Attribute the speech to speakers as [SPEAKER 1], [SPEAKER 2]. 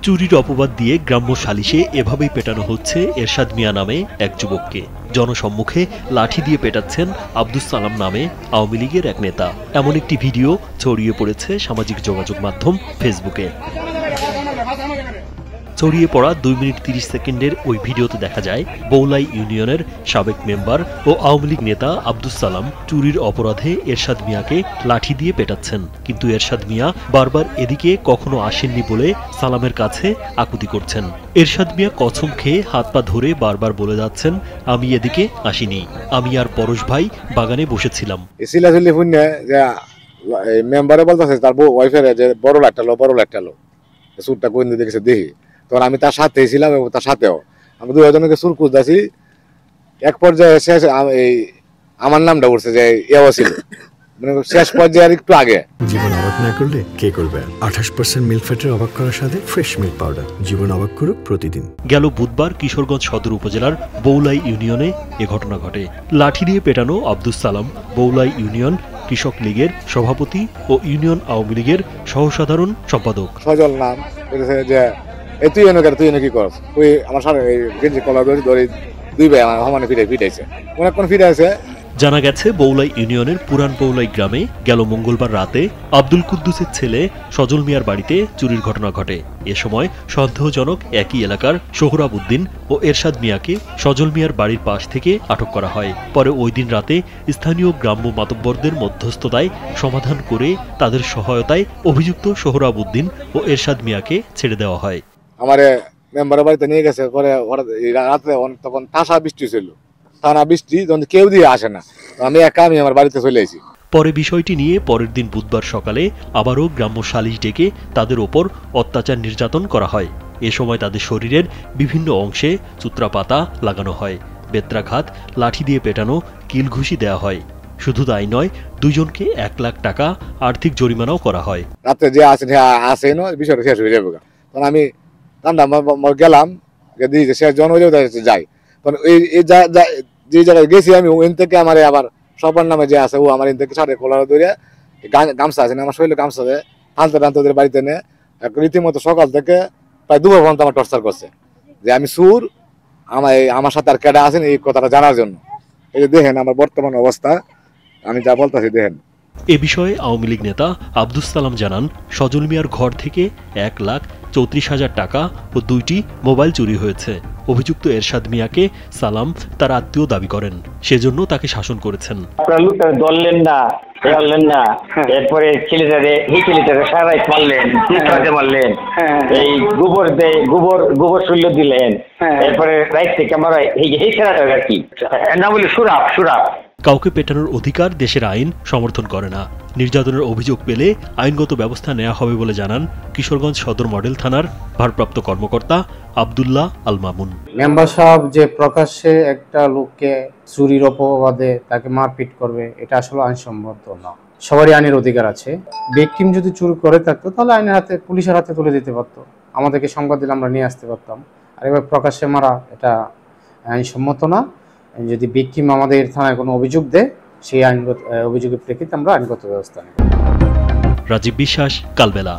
[SPEAKER 1] চুরির অপবাদ দিয়ে গ্রাম্য সালিশে এভাবেই পেটানো হচ্ছে এরশাদ মিয়া নামে এক যুবককে। জনসম্মুখে লাঠি দিয়ে পেটাচ্ছেন আব্দুস সালাম নামে আওয়ামী লীগের এক নেতা। এমন একটি ভিডিও ছড়িয়ে পড়েছে সামাজিক যোগাযোগ মাধ্যম ফেসবুকে। ছড়িয়ে পড়া 2 মিনিট 30 সেকেন্ডের ওই ভিডিওতে দেখা যায় বৌলাই ইউনিয়নের সাবেক মেম্বার ও আওয়ামী লীগ নেতা আব্দুস সালাম চুরির অপরাধে এরশাদ মিয়াকে লাঠি দিয়ে পেটাচ্ছেন। কিন্তু এরশাদ মিয়া বারবার এদিকে কখনো আসেননি বলে সালামের কাছে আকুতি করছেন। এরশাদ মিয়া কসম খেয়ে হাত পা ধরে বারবার বলে যাচ্ছেন, আমি এদিকে আসিনি, আমি আর পরশ ভাই বাগানে বসেছিলাম।
[SPEAKER 2] মেম্বারে বলতেছে তার ওয়াইফের যে বড় লাট্টালো সুরটা কোন দিকে দেখেছে দেখি, তখন আমি তার সাথে ছিলাম এবং তার সাথেও আমি দুজনকে সুর খুঁজতেছি। এক পর্যায়ে শেষ আমার নামটা উঠছে যে এও ছিল, মানে শেষ পর্যায়ে আর একটু আগে।
[SPEAKER 3] জীবন অবাক না করলে কে করবে? 28% মিল্ক ফ্যাটের অবাক করার সাথে ফ্রেশ মিল্ক পাউডার। জীবন অবাক করুক প্রতিদিন।
[SPEAKER 1] গেল বুধবার কিশোরগঞ্জ সদর উপজেলার বৌলাই ইউনিয়নে এ ঘটনা ঘটে। লাঠি দিয়ে পেটানো আব্দুস সালাম বৌলাই ইউনিয়ন কৃষক লীগের সভাপতি ও ইউনিয়ন আওয়ামী লীগের সহসাধারণ সম্পাদক।
[SPEAKER 2] সজল নাম যে তুই এনে কি করস, তুই আমার সামনে গেঞ্জি কলার ধরে দুই ভাই আমার সমানে ফিটাইছে অনেকক্ষণ ফিটাইছে।
[SPEAKER 1] জানা গেছে বৌলাই ইউনিয়নের পুরান বৌলাই গ্রামে গেল মঙ্গলবার রাতে আব্দুল কুদ্দুসের ছেলে সজল মিয়ার বাড়িতে চুরির ঘটনা ঘটে। এ সময় সন্দেহজনক একই এলাকার সোহরাব উদ্দিন ও এরশাদ মিয়াকে সজল মিয়ার বাড়ির পাশ থেকে আটক করা হয়। পরে ওই দিন রাতে স্থানীয় গ্রাম্য মাতব্বরদের মধ্যস্থতায় সমাধান করে তাদের সহায়তায় অভিযুক্ত সোহরাব উদ্দিন ও এরশাদ মিয়াকে ছেড়ে দেওয়া হয়।
[SPEAKER 2] আমারে মেম্বারের বাড়িতে নিয়ে গেছে, পরে রাতে তখন ঠাসা বৃষ্টি ছিল, টানা বৃষ্টি, যখন কেউ দিয়ে আসে না, আমি আমার বাড়িতে চলে এসেছি।
[SPEAKER 1] পরে বিষয়টি নিয়ে পরের দিন বুধবার সকালে আবারও গ্রাম্য সালিশ ডেকে তাদের ওপর অত্যাচার নির্যাতন করা হয়। এ সময় তাদের শরীরের বিভিন্ন অংশে সূত্রাপাতা লাগানো হয়, বেত্রাঘাত, লাঠি দিয়ে পেটানো, কিলঘুষি দেওয়া হয়। শুধু তাই নয়, দুইজনকে 1 লাখ টাকা আর্থিক জরিমানাও করা হয়।
[SPEAKER 2] রাতে যে আসে বিষয়টা শেষ হয়ে যাবে, তখন আমি গেলাম শেষ জন হয়ে যাই, তখন যে জায়গায় গেছি আমি ওইন থেকে আমার আবার সবার নামে যে আছে ও আমার ইন থেকে সাড়ে কোলার ধরে গামছা আছে না, আমার শরীরে গামছা আছে, টানতে ওদের বাড়িতে নে রীতিমতো সকাল থেকে প্রায় 2 ঘন্টা আমার টর্চার করছে যে আমি সুর, আমার সাথে আর কেডা আছেন এই কথাটা জানার জন্য। এই যে দেখেন আমার বর্তমান অবস্থা, আমি যা বলতেছি দেখেন।
[SPEAKER 1] এ বিষয়ে আওয়ামী লীগ নেতা আব্দুস সালাম জানান, সজল মিয়ার ঘর থেকে 1,34,000 টাকা ও 2টি মোবাইল চুরি হয়েছে। অভিযুক্ত এরশাদ মিয়াকে সালাম তার আত্মীয় দাবি করেন, সেজন্য তাকে শাসন করেছেন।
[SPEAKER 4] ধরলেন না, এরপরে ছেলেটারে সারাই মারলেন, এই গোবর শৈল্য দিলেন, এরপরে রাইট থেকে আমার এই ছেলেটা আর কি না বলে সুরাপ।
[SPEAKER 1] কাউকে পেটানোর অধিকার দেশের আইন সমর্থন করে না। নির্যাতনের অভিযোগ পেলে আইনগত ব্যবস্থা নেওয়া হবে বলে জানান কিশোরগঞ্জ সদর মডেল থানার ভারপ্রাপ্ত কর্মকর্তা আব্দুল্লাহ আল মামুন।
[SPEAKER 5] মেম্বার সাহেব যে প্রকাশ্যে একটা লোককে চুরির অপবাদে তাকে মারপিট করবে, এটা আসলে আইনসম্মত না। সবারই আইনের অধিকার আছে। ভিকটিম যদি চুরি করে থাকতো তাহলে আইনের হাতে, পুলিশের হাতে তুলে দিতে পারতো, আমাদেরকে সংবাদ দিলে আমরা নিয়ে আসতে পারতাম। আর এবার প্রকাশ্যে মারা এটা আইনসম্মত না। যদি ভিকটিম আমাদের থানায় কোনো অভিযোগ দেয়, সেই আইনগত অভিযোগের প্রেক্ষিতে আমরা আইনগত ব্যবস্থা নেব।
[SPEAKER 1] রাজীব বিশ্বাস, কালবেলা।